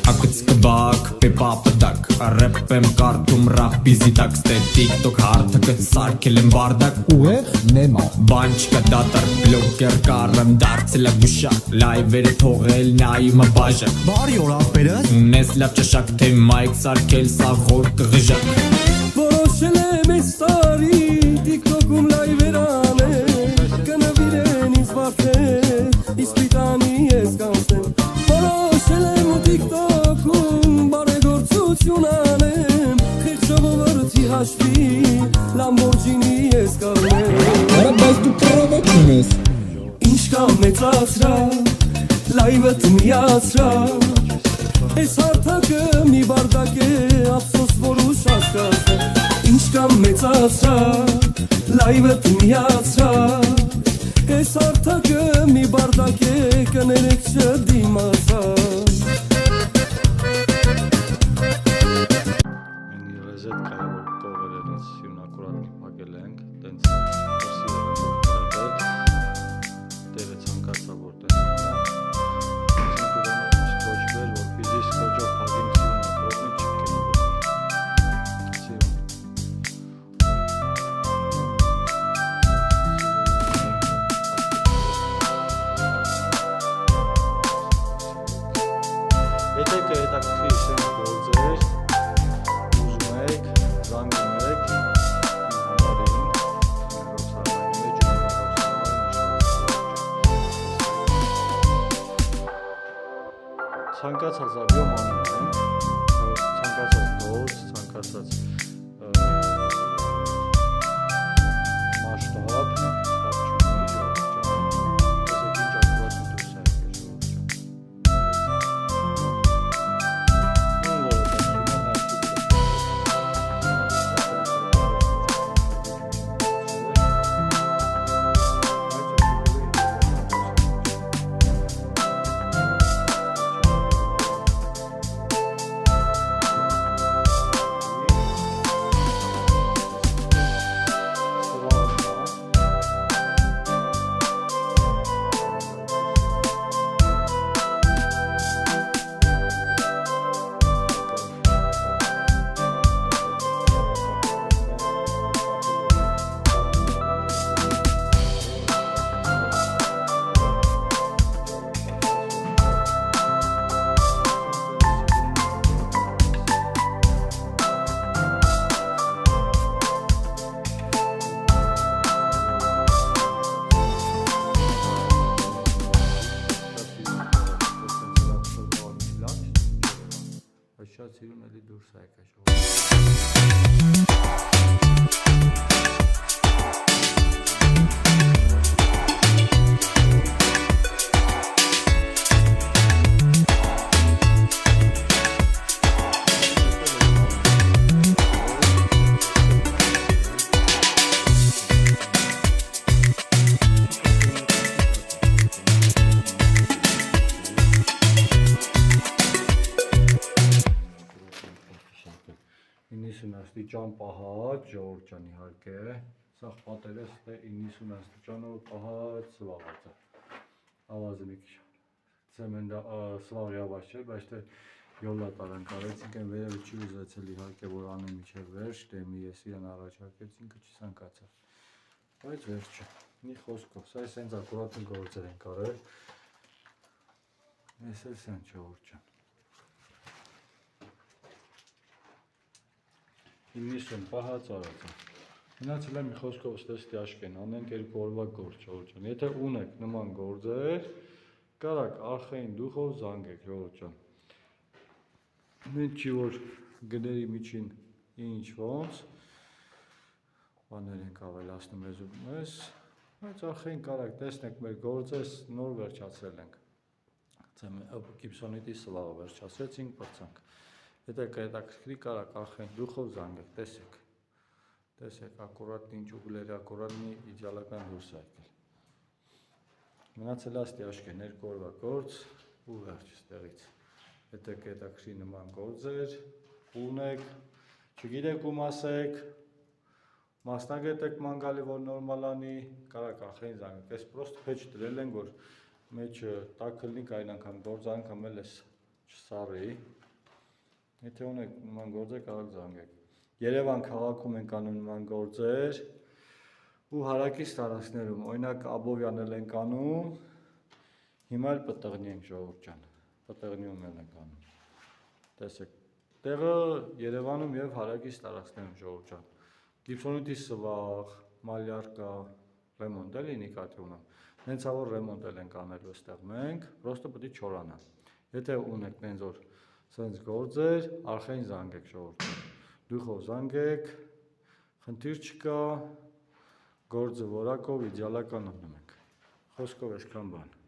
Akıtskıbak, pepapadak Rap'em kartum rap bizi takste TikTok hartıkı sarkelim bardak Uğer Nemo Bançka datar blogger karım dartsila guşak Live-երը թողել նայումը բաժակ Բարի օր ապերս Ունես լավ ճաշակ թե մայք սարքել սաղոր կղժակ Որոշել եմ այս տարի TikTok-ում լայվեր անել Կնվիրեն ինձ վարդել Իսկ պիտանի ես կանցնեմ Որոշել եմ ու TikTok-ում բարեգործություն անեմ Խիղճ ժողովրդի հաշվի Lamborghini ես կառնեմ Արա բայց դու պրովոկում ես Ինչ կա մեծացրա Լայվըտ միացրա Այս հարթակը մի բարդակ է Ափսոս որ ուշած կասեմ Ինչ կա մեծացրա Լայվըտ միացրա Այս հարթակը մի բարդակ է Կներեք չդիմացա Մենք ռեզետկա է որ կողերը դենց սիրուն ակուրատնի պակել ենք դենց տեղը ցանկացա որ տեսնանա սկոչվել որպեսզի սկոչով փակենք սիրուն ակուրատնի չկենի սիրուն Եթե կհետաքրքրի սենց գործեր ուզում եք, զանգում եք համարին Ռոքսարմանի մեջ ու Ռոքսարմանի ցանկացած ավիոմ անում ենք, ցանկացած գործ, ցանկացած մասշտաբ, ապչունի, ժողովրդյան, տեսեք ինչ ակուրատնի դուրս է եկել Շատ սիրուն էլի դուրս է եկա ժողովուրդ աստիճան պահած ժողովուրդ ջան իհարկե սա պատերը ստե 90 աստիճանով պահած սլաված է ավազը մի քիչ ցեմենտա սլավի ավազ չէ բայց թե յոլա տարան կարեցինք են վերևը չի ուզեցել իհարկե որ անեմ իջև վերջ դեմի ես իրան առաջարկեցինք չի ցանկացավ բայց վերջը մի խոսքով սա էսենց ակուրատնի գործեր են կարել ես էլ սենց ժողովուրդ ջան 90 պահած արած է մնացել է մի խոսքով ստեստի աշկեն անենք երկու օրվա գործ ժողովուրդ ջան եթե ունեք նման գործեր կարաք արխային դուխով զանգեք ժողովուրդ ջան մենք չի որ գների միջին ինչ ոնց բաներ ենք ավելացնում մեզ բայց արխային կարաք տեսնեք մեր գործես նոր վերջացրել ենք Gibsonity սլավը վերջացրեցինք պրծանք Եթե կհետաքրքրի կարաք արխային դուխով զանգեք, տեսեք ակուրատնի ինչ ուղլերի ակուրատնի իդեալական դուրս է եկել Մնացել աստի աշկեն երկու օրվա գործ ու վերջ ստեղից Եթե կհետաքրքրի նման գործեր, ունեք, չգիտեք ում ասեք Մասնագետ եք մանգալի որ նորմալանի, կարաք արխային զանգեք Ես պրոստ փեչ դրել են որ մեջ տակ կլնի կային անգամ գործ անգամ էլ ես չսարի։ Եթե ունեք նման գործեր, կարող զանգեք։ Երևան քաղաքում ենք անում նման գործեր ու հարակից տարածքներում, օրինակ Աբովյանել ենք անում, հիմա էլ Պտղնի ենք ժողովուրդ ջան, Պտղնիում էլ ենք անում։ Տեսեք, տեղը Երևանում եւ հարակից տարածքներում ժողովուրդ ջան։ Գիպսոնիտի սվաղ, մալյարկա, ռեմոնտ էլի նկատի ունեմ։ Հենց որ ռեմոնտ ենք անելու այստեղ մենք, պրոստը պետք է չորանա։ Եթե ունեք նենց որ սենց գործեր, Արխային զանգեք ժողովուրդ։ Դուխով զանգեք, խնդիր չկա, գործը որակով իդեալական անում ենք։ Խոսքով այսքան բան։